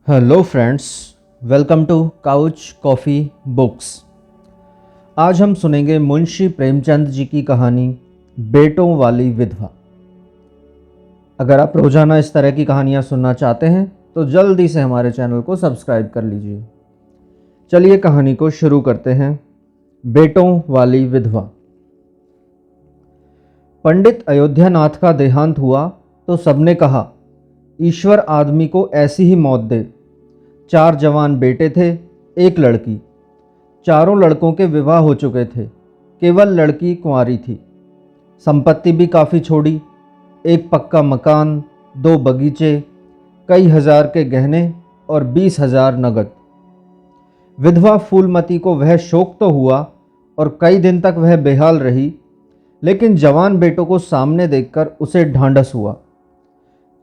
Hello friends, welcome to couch coffee books. आज हम सुनेंगे मुंशी प्रेमचंद जी की कहानी बेटों वाली विधवा। अगर आप रोज़ाना इस तरह की कहानियाँ सुनना चाहते हैं तो जल्दी से हमारे चैनल को सब्सक्राइब कर लीजिए। चलिए कहानी को शुरू करते हैं। बेटों वाली विधवा। पंडित अयोध्यानाथ का देहांत हुआ तो सबने कहा, ईश्वर आदमी को ऐसी ही मौत दे। 4 जवान बेटे थे, 1 लड़की। चारों लड़कों के विवाह हो चुके थे, केवल लड़की कुंवारी थी। संपत्ति भी काफ़ी छोड़ी, 1 पक्का मकान, 2 बगीचे, कई हजार के गहने और 20,000 नगद। विधवा फूलमती को वह शौक तो हुआ और कई दिन तक वह बेहाल रही, लेकिन जवान बेटों को सामने देखकर उसे ढांढस हुआ।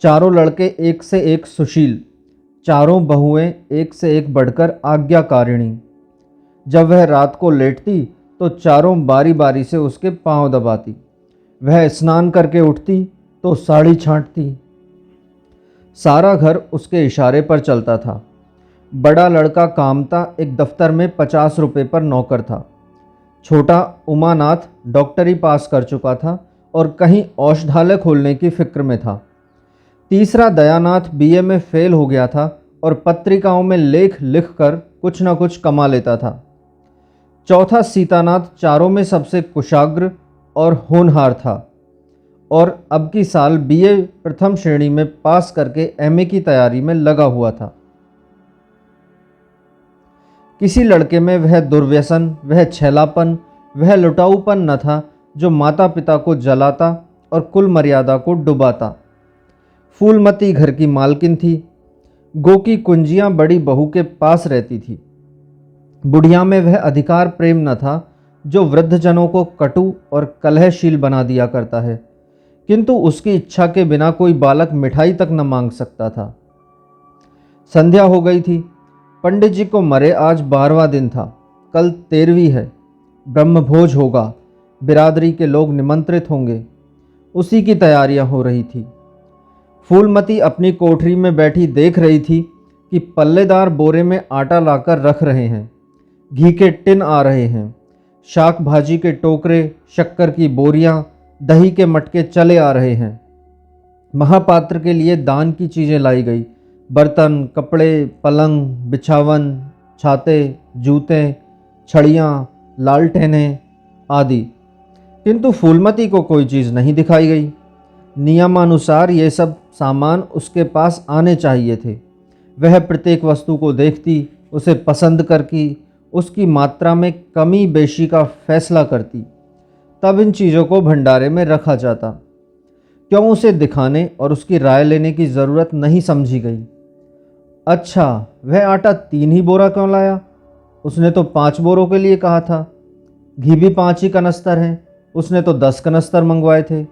चारों लड़के एक से एक सुशील, चारों बहुएं एक से एक बढ़कर आज्ञाकारिणी। जब वह रात को लेटती तो चारों बारी बारी से उसके पांव दबाती। वह स्नान करके उठती तो साड़ी छांटती। सारा घर उसके इशारे पर चलता था। बड़ा लड़का कामता एक दफ्तर में 50 रुपये पर नौकर था। छोटा उमानाथ डॉक्टरी पास कर चुका था और कहीं औषधालय खोलने की फिक्र में था। तीसरा दयानाथ बीए में फेल हो गया था और पत्रिकाओं में लेख लिखकर कुछ न कुछ कमा लेता था। चौथा सीतानाथ चारों में सबसे कुशाग्र और होनहार था और अब की साल बीए प्रथम श्रेणी में पास करके एमए की तैयारी में लगा हुआ था। किसी लड़के में वह दुर्व्यसन, वह छैलापन, वह लुटाऊपन न था जो माता पिता को जलाता और कुल मर्यादा को डुबाता। फूलमती घर की मालकिन थी। गोकी कुंजियां बड़ी बहू के पास रहती थी। बुढ़िया में वह अधिकार प्रेम न था जो वृद्धजनों को कटु और कलहशील बना दिया करता है, किंतु उसकी इच्छा के बिना कोई बालक मिठाई तक न मांग सकता था। संध्या हो गई थी। पंडित जी को मरे आज 12वां दिन था। कल 13वीं है। ब्रह्मभोज होगा, बिरादरी के लोग निमंत्रित होंगे। उसी की तैयारियां हो रही थी। फूलमती अपनी कोठरी में बैठी देख रही थी कि पल्लेदार बोरे में आटा लाकर रख रहे हैं, घी के टिन आ रहे हैं, शाक भाजी के टोकरे, शक्कर की बोरियां, दही के मटके चले आ रहे हैं। महापात्र के लिए दान की चीज़ें लाई गई, बर्तन, कपड़े, पलंग, बिछावन, छाते, जूते, छड़ियाँ, लालटेनें आदि। किंतु फूलमती को कोई चीज़ नहीं दिखाई गई। नियमानुसार ये सब सामान उसके पास आने चाहिए थे। वह प्रत्येक वस्तु को देखती, उसे पसंद करती, उसकी मात्रा में कमी बेशी का फैसला करती। तब इन चीज़ों को भंडारे में रखा जाता। क्यों उसे दिखाने और उसकी राय लेने की ज़रूरत नहीं समझी गई। अच्छा, वह आटा 3 ही बोरा क्यों लाया? उसने तो 5 बोरों के लिए कहा था। घी भी 5 ही कनस्तर हैं, उसने तो 10 कनस्तर मंगवाए थे।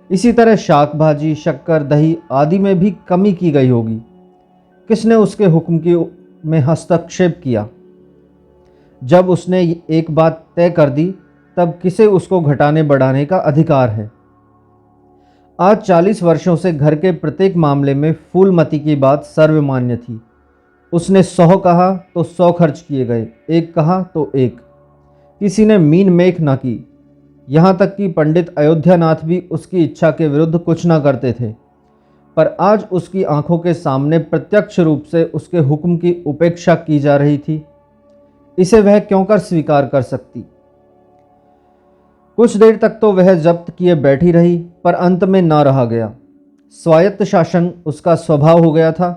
इसी तरह शाक भाजी, शक्कर, दही आदि में भी कमी की गई होगी। किसने उसके हुक्म की में हस्तक्षेप किया? जब उसने एक बात तय कर दी तब किसे उसको घटाने बढ़ाने का अधिकार है? आज 40 वर्षों से घर के प्रत्येक मामले में फूलमती की बात सर्वमान्य थी। उसने 100 कहा तो 100 खर्च किए गए, 1 कहा तो 1। किसी ने मीन मेख न की। यहाँ तक कि पंडित अयोध्यानाथ भी उसकी इच्छा के विरुद्ध कुछ न करते थे। पर आज उसकी आंखों के सामने प्रत्यक्ष रूप से उसके हुक्म की उपेक्षा की जा रही थी। इसे वह क्यों कर स्वीकार कर सकती? कुछ देर तक तो वह जब्त किए बैठी रही, पर अंत में ना रहा गया। स्वायत्त शासन उसका स्वभाव हो गया था।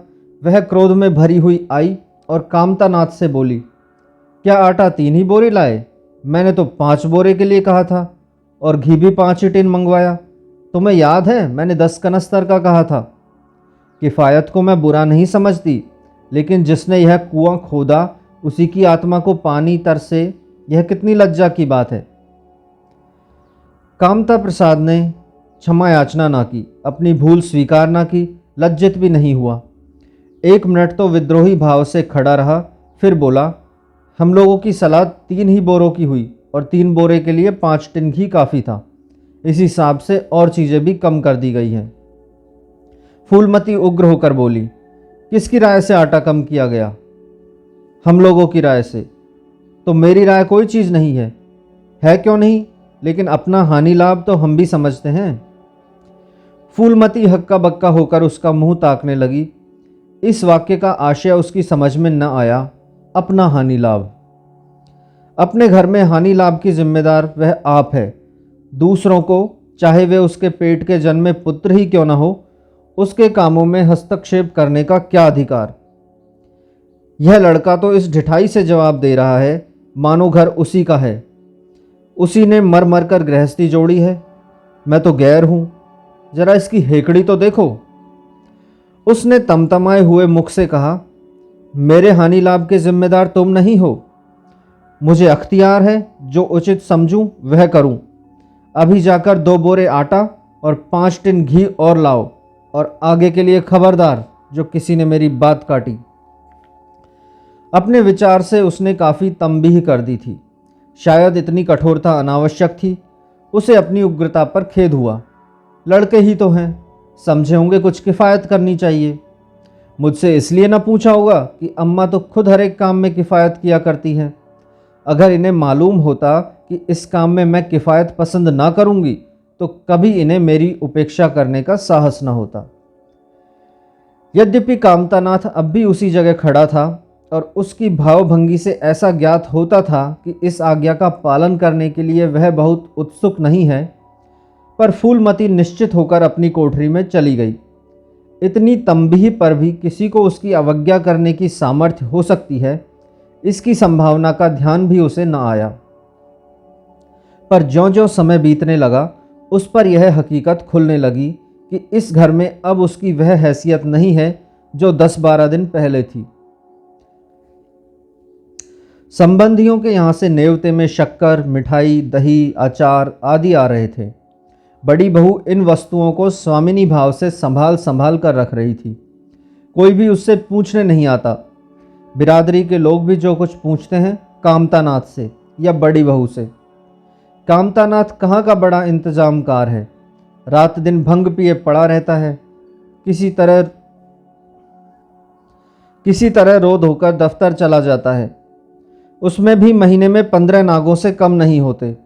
वह क्रोध में भरी हुई आई और कामतानाथ से बोली, क्या आटा 3 ही बोरे लाए? मैंने तो 5 बोरे के लिए कहा था और घी भी 5 ही टिन मंगवाया। तुम्हें याद है मैंने 10 कनस्तर का कहा था। किफ़ायत को मैं बुरा नहीं समझती, लेकिन जिसने यह कुआं खोदा उसी की आत्मा को पानी तरसे, यह कितनी लज्जा की बात है। कामता प्रसाद ने क्षमा याचना ना की, अपनी भूल स्वीकार ना की, लज्जित भी नहीं हुआ। 1 मिनट तो विद्रोही भाव से खड़ा रहा, फिर बोला, हम लोगों की सलाह 3 ही बोरों की हुई और 3 बोरे के लिए 5 टिन घी काफ़ी था। इस हिसाब से और चीज़ें भी कम कर दी गई हैं। फूलमती उग्र होकर बोली, किसकी राय से आटा कम किया गया? हम लोगों की राय से। तो मेरी राय कोई चीज़ नहीं है क्यों नहीं? लेकिन अपना हानि लाभ तो हम भी समझते हैं। फूलमती हक्का बक्का होकर उसका मुंह ताकने लगी। इस वाक्य का आशय उसकी समझ में न आया। अपना हानि लाभ। अपने घर में हानि लाभ की जिम्मेदार वह आप है। दूसरों को, चाहे वे उसके पेट के जन्मे पुत्र ही क्यों न हो, उसके कामों में हस्तक्षेप करने का क्या अधिकार? यह लड़का तो इस ढिठाई से जवाब दे रहा है मानो घर उसी का है। उसी ने मर मर कर गृहस्थी जोड़ी है। मैं तो गैर हूं। जरा इसकी हेकड़ी तो देखो। उसने तमतमाए हुए मुख से कहा, मेरे हानि लाभ के जिम्मेदार तुम नहीं हो। मुझे अख्तियार है, जो उचित समझूं वह करूं। अभी जाकर 2 बोरे आटा और 5 टिन घी और लाओ, और आगे के लिए खबरदार जो किसी ने मेरी बात काटी। अपने विचार से उसने काफ़ी तंबीह कर दी थी। शायद इतनी कठोरता अनावश्यक थी। उसे अपनी उग्रता पर खेद हुआ। लड़के ही तो हैं, समझे होंगे कुछ किफ़ायत करनी चाहिए। मुझसे इसलिए ना पूछा होगा कि अम्मा तो खुद हर एक काम में किफ़ायत किया करती हैं। अगर इन्हें मालूम होता कि इस काम में मैं किफ़ायत पसंद ना करूंगी तो कभी इन्हें मेरी उपेक्षा करने का साहस न होता। यद्यपि कामतानाथ अब भी उसी जगह खड़ा था और उसकी भावभंगी से ऐसा ज्ञात होता था कि इस आज्ञा का पालन करने के लिए वह बहुत उत्सुक नहीं है, पर फूलमती निश्चित होकर अपनी कोठरी में चली गई। इतनी तंबीह पर भी किसी को उसकी अवज्ञा करने की सामर्थ्य हो सकती है, इसकी संभावना का ध्यान भी उसे न आया। पर ज्यों-ज्यों समय बीतने लगा, उस पर यह हकीकत खुलने लगी कि इस घर में अब उसकी वह हैसियत नहीं है जो 10-12 दिन पहले थी। संबंधियों के यहाँ से नेवते में शक्कर, मिठाई, दही, अचार आदि आ रहे थे। बड़ी बहू इन वस्तुओं को स्वामिनी भाव से संभाल संभाल कर रख रही थी। कोई भी उससे पूछने नहीं आता। बिरादरी के लोग भी जो कुछ पूछते हैं कामतानाथ से या बड़ी बहू से। कामतानाथ कहाँ का बड़ा इंतजामकार है। रात दिन भंग पिए पड़ा रहता है। किसी तरह रो धोकर दफ्तर चला जाता है। उसमें भी महीने में 15 नागों से कम नहीं होते।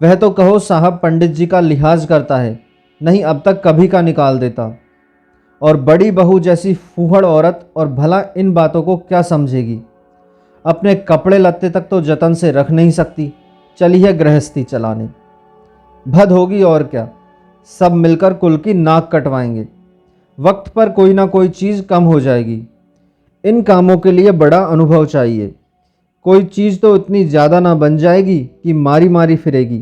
वह तो कहो साहब पंडित जी का लिहाज करता है, नहीं अब तक कभी का निकाल देता। और बड़ी बहू जैसी फूहड़ औरत और भला इन बातों को क्या समझेगी। अपने कपड़े लत्ते तक तो जतन से रख नहीं सकती, चली है गृहस्थी चलाने। भद होगी और क्या, सब मिलकर कुल की नाक कटवाएंगे। वक्त पर कोई ना कोई चीज़ कम हो जाएगी। इन कामों के लिए बड़ा अनुभव चाहिए। कोई चीज़ तो इतनी ज़्यादा ना बन जाएगी कि मारी मारी फिरेगी।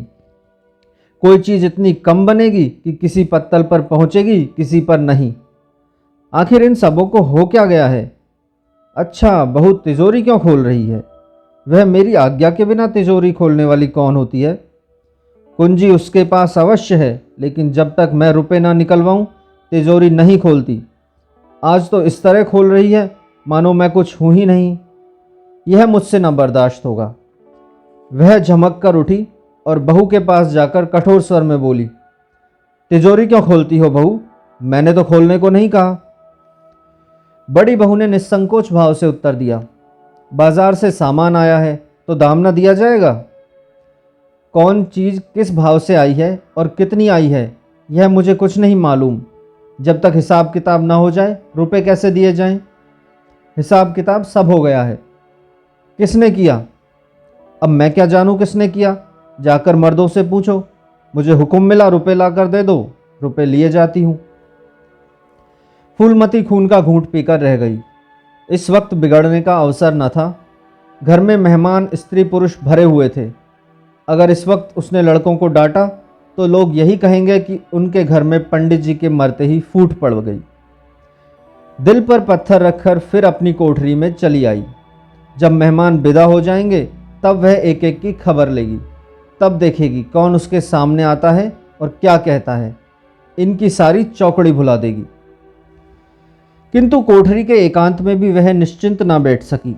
कोई चीज़ इतनी कम बनेगी कि किसी पत्तल पर पहुँचेगी, किसी पर नहीं। आखिर इन सबों को हो क्या गया है? अच्छा, बहू तिजोरी क्यों खोल रही है? वह मेरी आज्ञा के बिना तिजोरी खोलने वाली कौन होती है? कुंजी उसके पास अवश्य है, लेकिन जब तक मैं रुपए ना निकलवाऊं तिजोरी नहीं खोलती। आज तो इस तरह खोल रही है मानो मैं कुछ हूं ही नहीं। यह मुझसे न बर्दाश्त होगा। वह झमक कर उठी और बहू के पास जाकर कठोर स्वर में बोली, तिजोरी क्यों खोलती हो बहू? मैंने तो खोलने को नहीं कहा। बड़ी बहू ने निसंकोच भाव से उत्तर दिया, बाजार से सामान आया है तो दाम न दिया जाएगा? कौन चीज़ किस भाव से आई है और कितनी आई है यह मुझे कुछ नहीं मालूम। जब तक हिसाब किताब ना हो जाए रुपए कैसे दिए जाएं? हिसाब किताब सब हो गया है। किसने किया? अब मैं क्या जानूं किसने किया? जाकर मर्दों से पूछो। मुझे हुक्म मिला रुपए लाकर दे दो, रुपए लिए जाती हूं। फूलमती खून का घूंट पीकर रह गई। इस वक्त बिगड़ने का अवसर न था। घर में मेहमान स्त्री पुरुष भरे हुए थे। अगर इस वक्त उसने लड़कों को डांटा तो लोग यही कहेंगे कि उनके घर में पंडित जी के मरते ही फूट पड़ गई। दिल पर पत्थर रखकर फिर अपनी कोठरी में चली आई। जब मेहमान विदा हो जाएंगे तब वह एक एक की खबर लेगी। तब देखेगी कौन उसके सामने आता है और क्या कहता है। इनकी सारी चौकड़ी भुला देगी। किंतु कोठरी के एकांत में भी वह निश्चिंत ना बैठ सकी।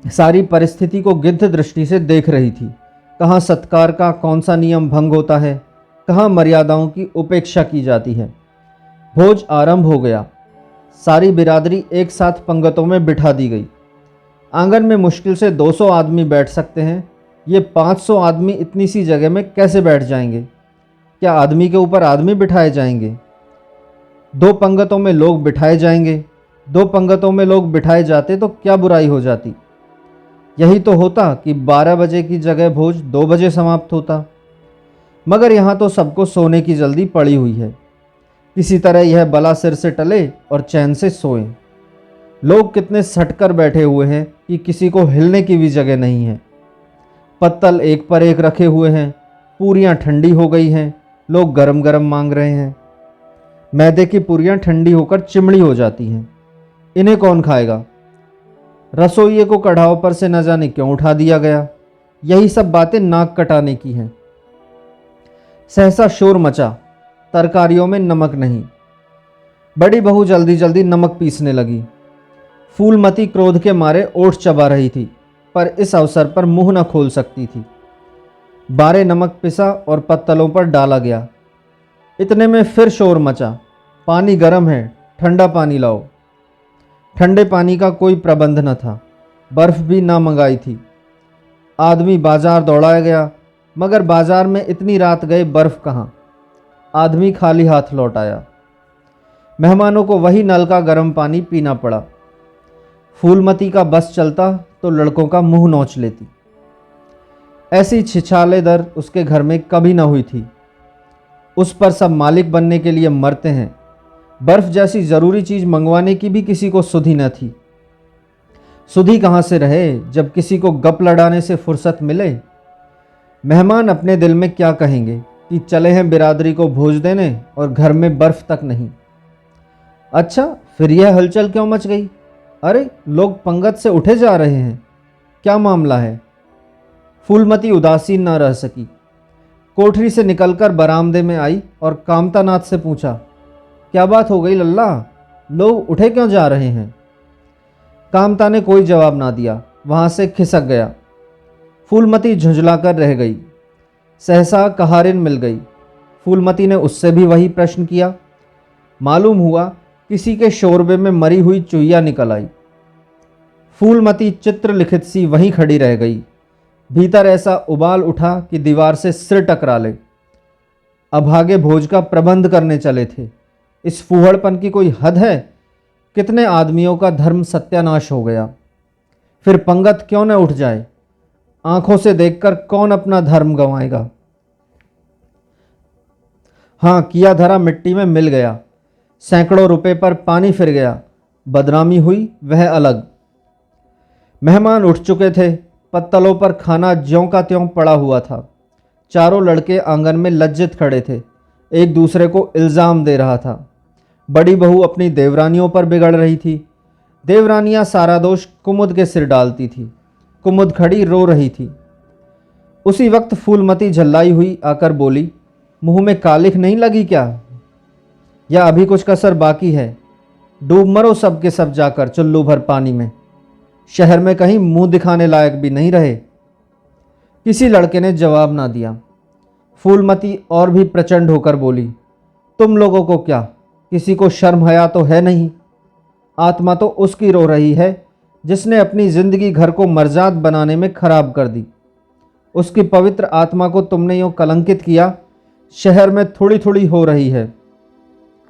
सारी परिस्थिति को गिद्ध दृष्टि से देख रही थी। कहाँ सत्कार का कौन सा नियम भंग होता है, कहाँ मर्यादाओं की उपेक्षा की जाती है। भोज आरंभ हो गया। सारी बिरादरी एक साथ पंगतों में बिठा दी गई। आंगन में मुश्किल से 200 आदमी बैठ सकते हैं। ये 500 आदमी इतनी सी जगह में कैसे बैठ जाएंगे? क्या आदमी के ऊपर आदमी बिठाए जाएंगे? 2 पंगतों में लोग बिठाए जाएंगे। 2 पंगतों में लोग बिठाए जाते तो क्या बुराई हो जाती? यही तो होता कि 12 बजे की जगह भोज 2 बजे समाप्त होता। मगर यहाँ तो सबको सोने की जल्दी पड़ी हुई है। किसी तरह यह बला सिर से टले और चैन से सोएं। लोग कितने सटकर बैठे हुए हैं कि किसी को हिलने की भी जगह नहीं है। पत्तल एक पर एक रखे हुए हैं। पूरियां ठंडी हो गई हैं। लोग गरम गरम मांग रहे हैं। मैदे की पूरियां ठंडी होकर चिमड़ी हो जाती हैं। इन्हें कौन खाएगा? रसोइये को कढ़ाव पर से न जाने क्यों उठा दिया गया। यही सब बातें नाक कटाने की हैं। सहसा शोर मचा। तरकारियों में नमक नहीं। बड़ी बहू जल्दी जल्दी नमक पीसने लगी। फूलमती क्रोध के मारे ओठ चबा रही थी, पर इस अवसर पर मुंह न खोल सकती थी। बारे नमक पिसा और पत्तलों पर डाला गया। इतने में फिर शोर मचा। पानी गर्म है, ठंडा पानी लाओ। ठंडे पानी का कोई प्रबंध न था। बर्फ भी ना मंगाई थी। आदमी बाजार दौड़ाया गया, मगर बाजार में इतनी रात गए बर्फ कहाँ? आदमी खाली हाथ लौट आया। मेहमानों को वही नल का गर्म पानी पीना पड़ा। फूलमती का बस चलता तो लड़कों का मुंह नोच लेती। ऐसी छिछालेदर उसके घर में कभी न हुई थी। उस पर सब मालिक बनने के लिए मरते हैं। बर्फ जैसी जरूरी चीज मंगवाने की भी किसी को सुधि न थी। सुधि कहाँ से रहे जब किसी को गप लड़ाने से फुर्सत मिले? मेहमान अपने दिल में क्या कहेंगे कि चले हैं बिरादरी को भोज देने और घर में बर्फ तक नहीं। अच्छा, फिर यह हलचल क्यों मच गई? अरे, लोग पंगत से उठे जा रहे हैं। क्या मामला है? फूलमती उदासीन न रह सकी। कोठरी से निकलकर बरामदे में आई और कामतानाथ से पूछा, क्या बात हो गई लल्ला? लोग उठे क्यों जा रहे हैं? कामता ने कोई जवाब ना दिया, वहां से खिसक गया। फूलमती झुंझलाकर रह गई। सहसा कहारिन मिल गई। फूलमती ने उससे भी वही प्रश्न किया। मालूम हुआ किसी के शोरबे में मरी हुई चुहिया निकल आई। फूलमती चित्रलिखित सी वहीं खड़ी रह गई। भीतर ऐसा उबाल उठा कि दीवार से सिर टकरा ले। अभागे भोज का प्रबंध करने चले थे। इस फूहड़पन की कोई हद है? कितने आदमियों का धर्म सत्यानाश हो गया। फिर पंगत क्यों न उठ जाए? आंखों से देखकर कौन अपना धर्म गंवाएगा? हाँ, किया धरा मिट्टी में मिल गया। सैकड़ों रुपए पर पानी फिर गया। बदनामी हुई, वह अलग। मेहमान उठ चुके थे। पत्तलों पर खाना ज्यों का त्यों पड़ा हुआ था। चारों लड़के आंगन में लज्जित खड़े थे। एक दूसरे को इल्ज़ाम दे रहा था। बड़ी बहू अपनी देवरानियों पर बिगड़ रही थी। देवरानियां सारा दोष कुमुद के सिर डालती थी। कुमुद खड़ी रो रही थी। उसी वक्त फूलमती झल्लाई हुई आकर बोली, मुंह में कालिख नहीं लगी क्या? या अभी कुछ कसर बाकी है? डूब मरो सब के सब जाकर चुल्लू भर पानी में। शहर में कहीं मुंह दिखाने लायक भी नहीं रहे। किसी लड़के ने जवाब ना दिया। फूलमती और भी प्रचंड होकर बोली, तुम लोगों को क्या, किसी को शर्म हया तो है नहीं? आत्मा तो उसकी रो रही है जिसने अपनी जिंदगी घर को मर्जाद बनाने में खराब कर दी। उसकी पवित्र आत्मा को तुमने यूँ कलंकित किया। शहर में थोड़ी थोड़ी हो रही है।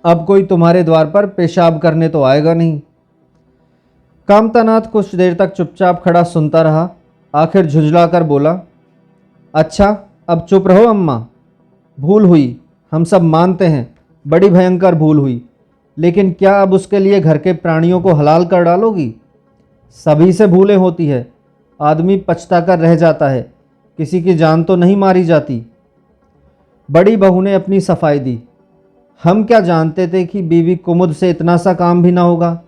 अब कोई तुम्हारे द्वार पर पेशाब करने तो आएगा नहीं। कामतानाथ कुछ देर तक चुपचाप खड़ा सुनता रहा। आखिर झुंझला कर बोला, अच्छा, अब चुप रहो अम्मा। भूल हुई, हम सब मानते हैं, बड़ी भयंकर भूल हुई। लेकिन क्या अब उसके लिए घर के प्राणियों को हलाल कर डालोगी? सभी से भूलें होती है। आदमी पछता कर रह जाता है, किसी की जान तो नहीं मारी जाती। बड़ी बहू ने अपनी सफाई दी। हम क्या जानते थे कि बीवी कुमुद से इतना सा काम भी ना होगा।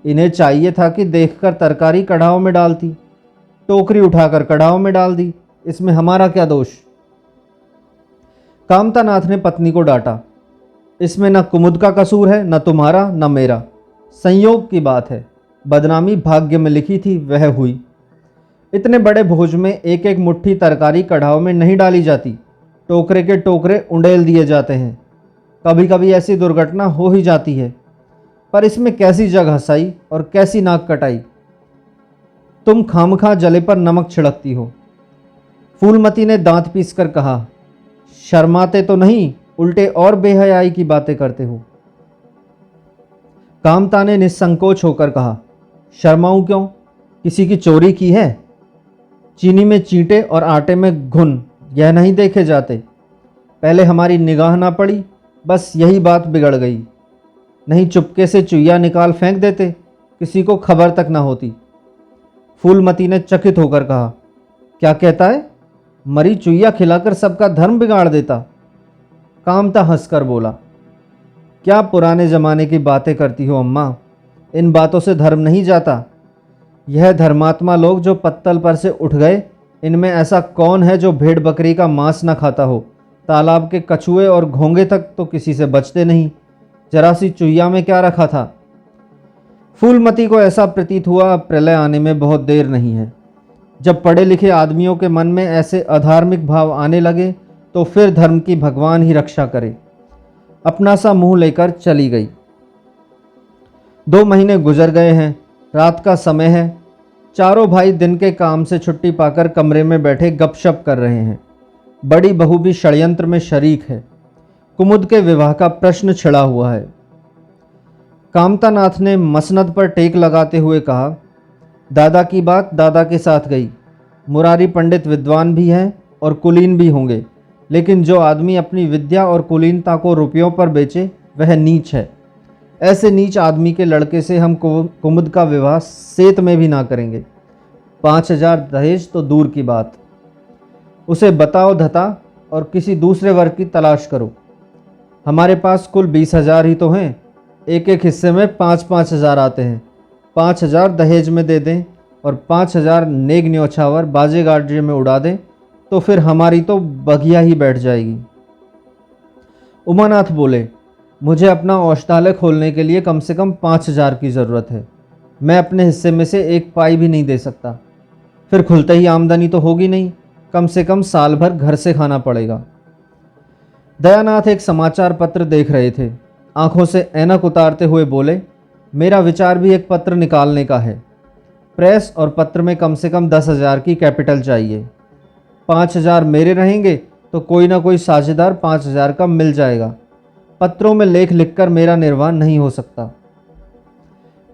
इन्हें चाहिए था कि देखकर तरकारी कढ़ाव में डालती। टोकरी उठाकर कढ़ाव में डाल दी। इसमें हमारा क्या दोष? कामतानाथ ने पत्नी को डांटा, इसमें न कुमुद का कसूर है, न तुम्हारा, न मेरा। संयोग की बात है। बदनामी भाग्य में लिखी थी, वह हुई। इतने बड़े भोज में एक एक मुट्ठी तरकारी कढ़ाव में नहीं डाली जाती। टोकरे के टोकरे उंडेल दिए जाते हैं। कभी कभी ऐसी दुर्घटना हो ही जाती है। पर इसमें कैसी जग हंसाई और कैसी नाक कटाई। तुम खामखा जले पर नमक छिड़कती हो। फूलमती ने दांत पीसकर कहा, शर्माते तो नहीं, उल्टे और बेहयाई की बातें करते हो। कामता ने निसंकोच होकर कहा, शर्माऊं क्यों, किसी की चोरी की है? चीनी में चींटे और आटे में घुन, यह नहीं देखे जाते? पहले हमारी निगाह ना पड़ी, बस यही बात बिगड़ गई। नहीं चुपके से चुईया निकाल फेंक देते, किसी को खबर तक ना होती। फूलमती ने चकित होकर कहा, क्या कहता है? मरी चुईया खिलाकर सबका धर्म बिगाड़ देता। कामता हंसकर बोला, क्या पुराने जमाने की बातें करती हो अम्मा, इन बातों से धर्म नहीं जाता। यह धर्मात्मा लोग जो पत्तल पर से उठ गए, इनमें ऐसा कौन है जो भेड़ बकरी का मांस न खाता हो? तालाब के कछुए और घोंगे तक तो किसी से बचते नहीं, जरा सी चुईया में क्या रखा था। फूलमती को ऐसा प्रतीत हुआ प्रलय आने में बहुत देर नहीं है। जब पढ़े लिखे आदमियों के मन में ऐसे अधार्मिक भाव आने लगे तो फिर धर्म की भगवान ही रक्षा करे। अपना सा मुंह लेकर चली गई। 2 महीने गुजर गए हैं। रात का समय है। चारों भाई दिन के काम से छुट्टी पाकर कमरे में बैठे गपशप कर रहे हैं। बड़ी बहू भी षड्यंत्र में शरीक है। कुमुद के विवाह का प्रश्न छिड़ा हुआ है। कामतानाथ ने मसनद पर टेक लगाते हुए कहा, दादा की बात दादा के साथ गई। मुरारी पंडित विद्वान भी हैं और कुलीन भी होंगे, लेकिन जो आदमी अपनी विद्या और कुलीनता को रुपयों पर बेचे वह नीच है। ऐसे नीच आदमी के लड़के से हम कुमुद का विवाह सेत में भी ना करेंगे। 5,000 दहेज तो दूर की बात। उसे बताओ धता और किसी दूसरे वर्ग की तलाश करो। हमारे पास कुल 20,000 ही तो हैं। एक एक हिस्से में 5-5 हज़ार आते हैं। 5,000 दहेज में दे दें और 5,000 नेग न्योछावर बाजे गाजे में उड़ा दें तो फिर हमारी तो बगिया ही बैठ जाएगी। उमानाथ बोले, मुझे अपना औषधालय खोलने के लिए कम से कम 5,000 की ज़रूरत है। मैं अपने हिस्से में से 1 पाई भी नहीं दे सकता। फिर खुलते ही आमदनी तो होगी नहीं, कम से कम साल भर घर से खाना पड़ेगा। दयानाथ एक समाचार पत्र देख रहे थे। आंखों से ऐनक उतारते हुए बोले, मेरा विचार भी एक पत्र निकालने का है। प्रेस और पत्र में कम से कम 10,000 की कैपिटल चाहिए। 5,000 मेरे रहेंगे तो कोई ना कोई साझेदार 5,000 का मिल जाएगा। पत्रों में लेख लिखकर मेरा निर्वाह नहीं हो सकता।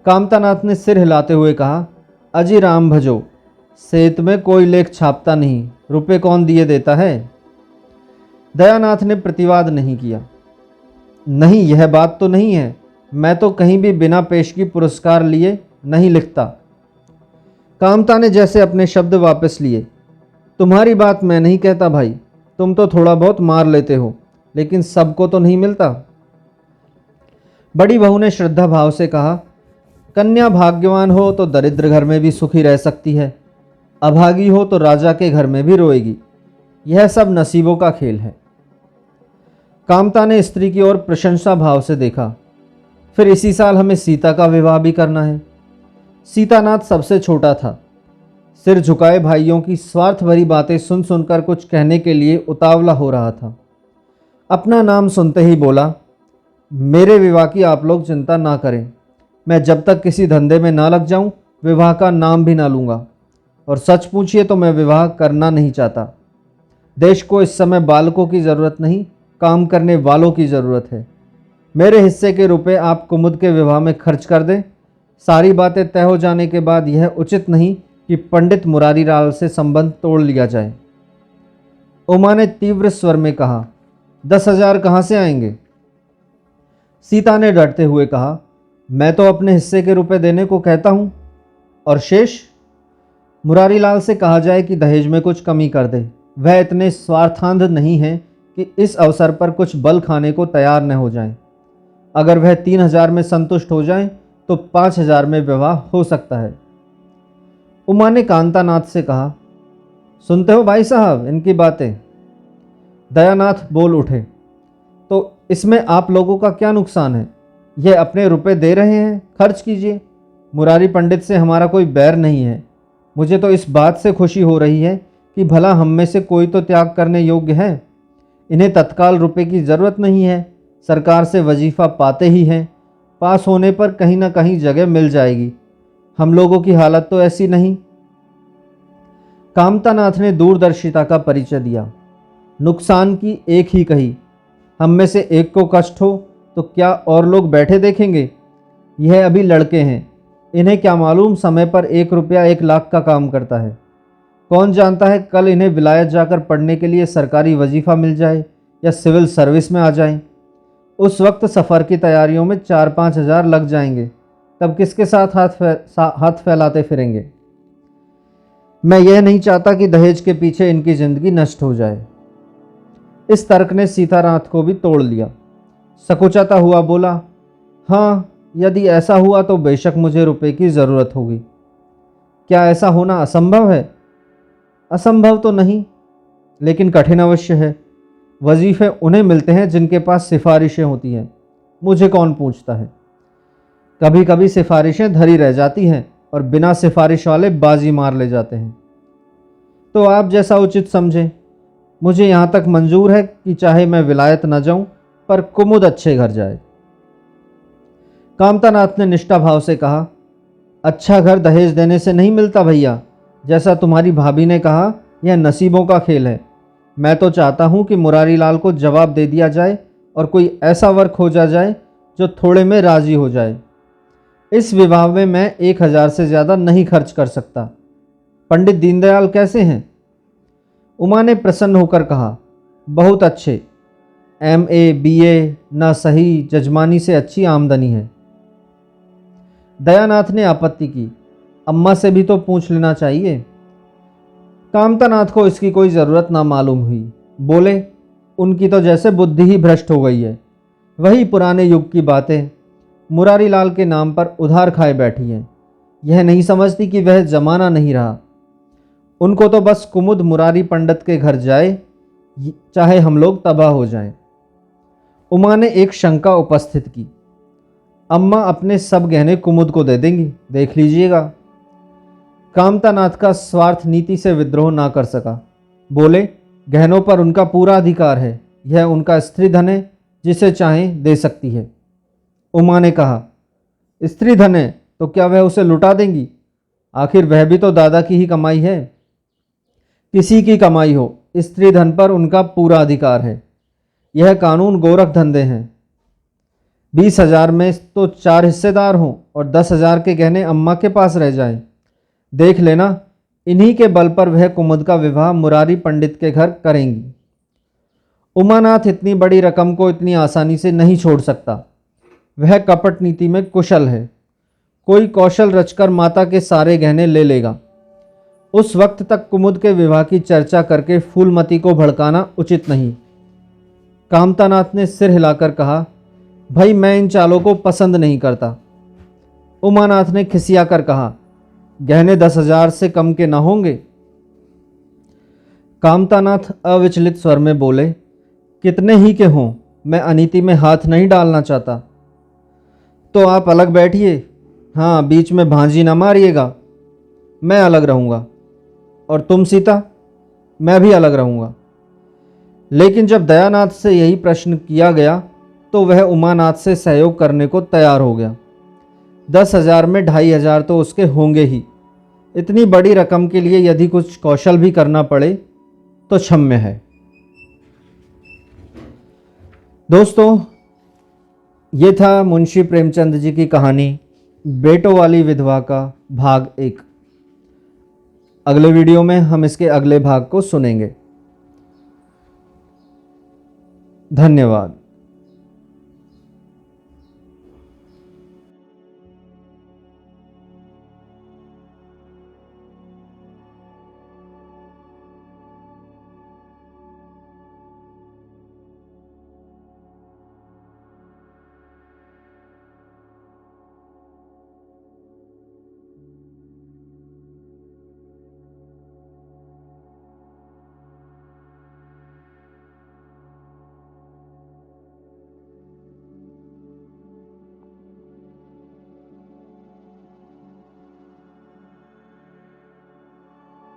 कामतानाथ ने सिर हिलाते हुए कहा, अजी राम भजो, सेत में कोई लेख छापता नहीं, रुपए कौन दिए देता है। दयानाथ ने प्रतिवाद नहीं किया। नहीं, यह बात तो नहीं है। मैं तो कहीं भी बिना पेशगी पुरस्कार लिए नहीं लिखता। कामता ने जैसे अपने शब्द वापस लिए। तुम्हारी बात मैं नहीं कहता भाई, तुम तो थोड़ा बहुत मार लेते हो, लेकिन सबको तो नहीं मिलता। बड़ी बहू ने श्रद्धा भाव से कहा, कन्या भाग्यवान हो तो दरिद्र घर में भी सुखी रह सकती है, अभागी हो तो राजा के घर में भी रोएगी। यह सब नसीबों का खेल है। कामता ने स्त्री की ओर प्रशंसा भाव से देखा। फिर इसी साल हमें सीता का विवाह भी करना है। सीतानाथ सबसे छोटा था। सिर झुकाए भाइयों की स्वार्थ भरी बातें सुन सुनकर कुछ कहने के लिए उतावला हो रहा था। अपना नाम सुनते ही बोला, मेरे विवाह की आप लोग चिंता ना करें। मैं जब तक किसी धंधे में ना लग जाऊं, विवाह का नाम भी ना लूँगा। और सच पूछिए तो मैं विवाह करना नहीं चाहता। देश को इस समय बालकों की ज़रूरत नहीं, काम करने वालों की ज़रूरत है। मेरे हिस्से के रुपए आप कुमुद के विवाह में खर्च कर दें। सारी बातें तय हो जाने के बाद यह उचित नहीं कि पंडित मुरारी लाल से संबंध तोड़ लिया जाए। उमा ने तीव्र स्वर में कहा, 10,000 कहाँ से आएंगे? सीता ने डरते हुए कहा, मैं तो अपने हिस्से के रुपए देने को कहता हूँ। और शेष? मुरारी लाल से कहा जाए कि दहेज में कुछ कमी कर दे। वह इतने स्वार्थांध नहीं है कि इस अवसर पर कुछ बल खाने को तैयार न हो जाएं। अगर वह 3,000 में संतुष्ट हो जाएं तो 5,000 में विवाह हो सकता है। उमा ने कांतानाथ से कहा, सुनते हो भाई साहब इनकी बातें? दयानाथ बोल उठे, तो इसमें आप लोगों का क्या नुकसान है? यह अपने रुपए दे रहे हैं, खर्च कीजिए। मुरारी पंडित से हमारा कोई बैर नहीं है। मुझे तो इस बात से खुशी हो रही है कि भला हम में से कोई तो त्याग करने योग्य है। इन्हें तत्काल रुपए की ज़रूरत नहीं है, सरकार से वजीफ़ा पाते ही हैं। पास होने पर कहीं ना कहीं जगह मिल जाएगी। हम लोगों की हालत तो ऐसी नहीं। कामतानाथ ने दूरदर्शिता का परिचय दिया। नुकसान की एक ही कही, हम में से एक को कष्ट हो तो क्या और लोग बैठे देखेंगे? यह अभी लड़के हैं, इन्हें क्या मालूम समय पर 1 रुपया 1 लाख का काम करता है। कौन जानता है कल इन्हें विलायत जाकर पढ़ने के लिए सरकारी वजीफ़ा मिल जाए या सिविल सर्विस में आ जाएं। उस वक्त सफ़र की तैयारियों में 4-5 हज़ार लग जाएंगे, तब किसके साथ हाथ फैलाते फिरेंगे। मैं यह नहीं चाहता कि दहेज के पीछे इनकी ज़िंदगी नष्ट हो जाए। इस तर्क ने सीतानाथ को भी तोड़ लिया। सकुचाता हुआ बोला, हाँ, यदि ऐसा हुआ तो बेशक मुझे रुपए की ज़रूरत होगी। क्या ऐसा होना असंभव है? असंभव तो नहीं, लेकिन कठिन अवश्य है। वजीफ़े उन्हें मिलते हैं जिनके पास सिफारिशें होती हैं, मुझे कौन पूछता है। कभी कभी सिफारिशें धरी रह जाती हैं और बिना सिफारिश वाले बाजी मार ले जाते हैं। तो आप जैसा उचित समझें। मुझे यहाँ तक मंजूर है कि चाहे मैं विलायत न जाऊं, पर कुमुद अच्छे घर जाए। कामतानाथ ने निष्ठा भाव से कहा, अच्छा घर दहेज देने से नहीं मिलता भैया। जैसा तुम्हारी भाभी ने कहा, यह नसीबों का खेल है। मैं तो चाहता हूँ कि मुरारी लाल को जवाब दे दिया जाए और कोई ऐसा वर खोजा जाए जो थोड़े में राजी हो जाए। इस विवाह में मैं 1 हज़ार से ज़्यादा नहीं खर्च कर सकता। पंडित दीनदयाल कैसे हैं? उमा ने प्रसन्न होकर कहा, बहुत अच्छे। MA BA न सही जजमानी से अच्छी आमदनी है। दयानाथ ने आपत्ति की, अम्मा से भी तो पूछ लेना चाहिए। कामतानाथ को इसकी कोई ज़रूरत ना मालूम हुई। बोले, उनकी तो जैसे बुद्धि ही भ्रष्ट हो गई है। वही पुराने युग की बातें मुरारी लाल के नाम पर उधार खाए बैठी हैं। यह नहीं समझती कि वह जमाना नहीं रहा। उनको तो बस कुमुद मुरारी पंडित के घर जाए, चाहे हम लोग तबाह हो जाएं। उमा ने एक शंका उपस्थित की, अम्मा अपने सब गहने कुमुद को दे देंगी, देख लीजिएगा। कामतानाथ का स्वार्थ नीति से विद्रोह ना कर सका। बोले, गहनों पर उनका पूरा अधिकार है, यह उनका स्त्री धन है, जिसे चाहें दे सकती है। उमा ने कहा, स्त्री धन है तो क्या वह उसे लुटा देंगी? आखिर वह भी तो दादा की ही कमाई है। किसी की कमाई हो, स्त्री धन पर उनका पूरा अधिकार है। यह कानून गोरख धंधे हैं। 20 हज़ार में तो 4 हिस्सेदार हों और 10 हज़ार के गहने अम्मा के पास रह जाएं। देख लेना, इन्हीं के बल पर वह कुमुद का विवाह मुरारी पंडित के घर करेंगी। उमानाथ इतनी बड़ी रकम को इतनी आसानी से नहीं छोड़ सकता। वह कपट नीति में कुशल है। कोई कौशल रचकर माता के सारे गहने ले लेगा। उस वक्त तक कुमुद के विवाह की चर्चा करके फूलमती को भड़काना उचित नहीं। कामतानाथ ने सिर हिलाकर कहा, भाई मैं इन चालों को पसंद नहीं करता। उमानाथ ने खिसिया कर कहा, गहने 10 हज़ार से कम के न होंगे। कामतानाथ अविचलित स्वर में बोले, कितने ही के हों, मैं अनीति में हाथ नहीं डालना चाहता। तो आप अलग बैठिए। हाँ, बीच में भांजी ना मारिएगा। मैं अलग रहूँगा। और तुम सीता? मैं भी अलग रहूँगा। लेकिन जब दयानाथ से यही प्रश्न किया गया तो वह उमानाथ से सहयोग करने को तैयार हो गया। 10 हज़ार में 2.5 हज़ार तो उसके होंगे ही। इतनी बड़ी रकम के लिए यदि कुछ कौशल भी करना पड़े तो क्षम्य है। दोस्तों, ये था मुंशी प्रेमचंद जी की कहानी बेटों वाली विधवा का भाग 1। अगले वीडियो में हम इसके अगले भाग को सुनेंगे। धन्यवाद।